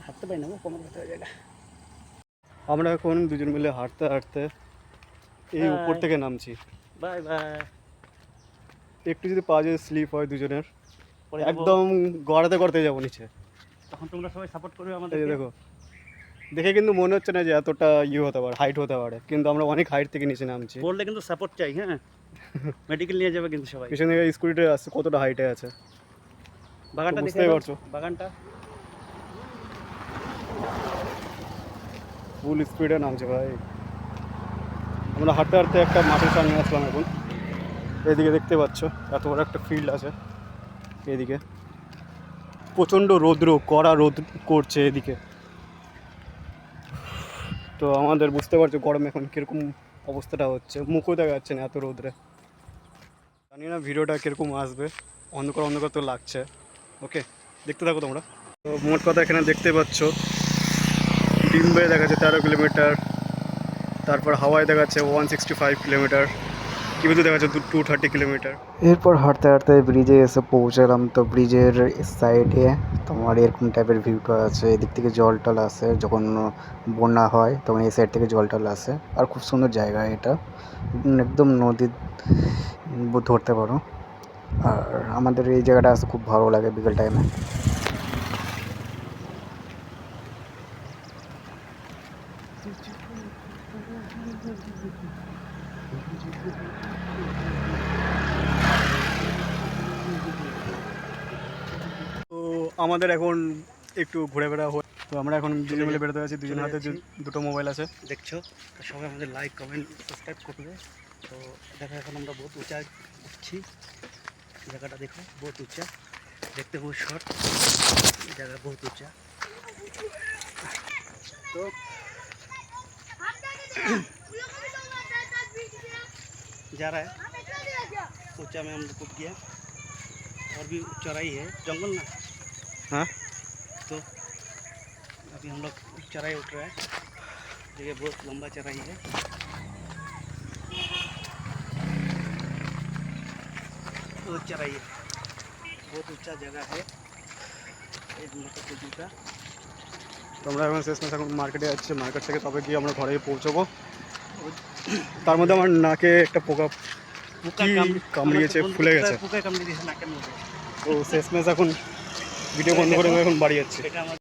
হাঁটতে পারি না, কোমর ব্যথা হয়ে যায়। আমরা এখন দুজন মিলে হাঁটতে হাঁটতে এই উপর থেকে নামছি। Bye bye. একটু যদি পা যদি স্লিপ হয় দুজনের, একদম গড়াতে গড়াতে যাবো নিচে। তখন তোমরা সবাই সাপোর্ট করবে এই আমাদের। যে দেখো, দেখে কিন্তু মনে হচ্ছে না যে এতটা হতে পারে, হাইট হতে পারে, কিন্তু আমরা অনেক হাইট থেকে নিচে নামছি। বললে কিন্তু সাপোর্ট চাই, হ্যাঁ। মেডিকেল নিয়ে যাবে কিন্তু সবাই। পিছনে থেকে স্কুটিতে আসছে, কতটা হাইটে আছে বাগানটা দেখতে বুঝতেই পারছো। বাগানটা ফুল স্পিডে নামছে ভাই। আমরা হাঁটতে হাঁটতে একটা মাঠের সামনে আসলাম এখন। এদিকে দেখতে পাচ্ছ এত বড় একটা ফিল্ড আছে। এদিকে প্রচণ্ড রৌদ্র, কড়া রোদ করছে এদিকে। তো আমাদের বুঝতে পারছো গরমে এখন কীরকম অবস্থাটা হচ্ছে, মুখও দেখা যাচ্ছে না এত রোদ্রে। জানি না ভিডিওটা কীরকম আসবে, অন্ধকার অন্ধকার তো লাগছে। ওকে, দেখতে থাকো তোমরা। তো মোট কথা এখানে দেখতে পাচ্ছ ডিম্বে দেখাচ্ছে 13 কিলোমিটার, তারপর হাওয়ায় দেখাচ্ছে 165 কিলোমিটার, কিবিতে দেখাচ্ছে 230 কিলোমিটার। এরপর হাঁটতে হাঁটতে ব্রিজে এসে পৌঁছালাম। তো ব্রিজের সাইডে তোমার এরকম টাইপের ভিউটা আছে, এদিক থেকে জল টল আসে, যখন বন্যা হয় তখন এই সাইড থেকে জল টল আসে। আর খুব সুন্দর জায়গা এটা, একদম নদী ধরতে পারো। আর আমাদের এই জায়গাটা আসতে খুব ভালো লাগে বিকেল টাইমে। তো আমাদের এখন একটু ঘুরে বেড়া হয়। তো আমরা এখন দুজন মিলে বেরোতে আছি, দুজন হাতে দুটো মোবাইল আছে। দেখছো তো সবাই আমাদের লাইক কমেন্ট সাবস্ক্রাইব করবে। তো দেখো এখন আমরা বহুত উঁচা উঠছি, জায়গাটা দেখো বহুত উঁচা, দেখতে বহুত শর্ট, জায়গা বহুত উঁচা। तो जा रहा है ऊंचा में हम लोग को किया, और भी चौड़ाई है जंगल ना। हाँ, तो अभी हम लोग चढ़ाई उठ रहा है, जगह बहुत लंबा चढ़ाई है। बहुत चढ़ाई है, बहुत ऊंचा जगह है। एक मतलब जूता তো আমরা এখন শেষমেশ এখন মার্কেটে যাচ্ছি, মার্কেট থেকে তবে গিয়ে আমরা ঘরে পৌঁছবো। তার মধ্যে আমার নাকে একটা পোকা কামড়িয়েছে, ফুলে গেছে। পোকা কামড়িয়েছে নাকের মধ্যে। তো শেষমেশ এখন ভিডিও বন্ধ করে এখন বাড়ি যাচ্ছি।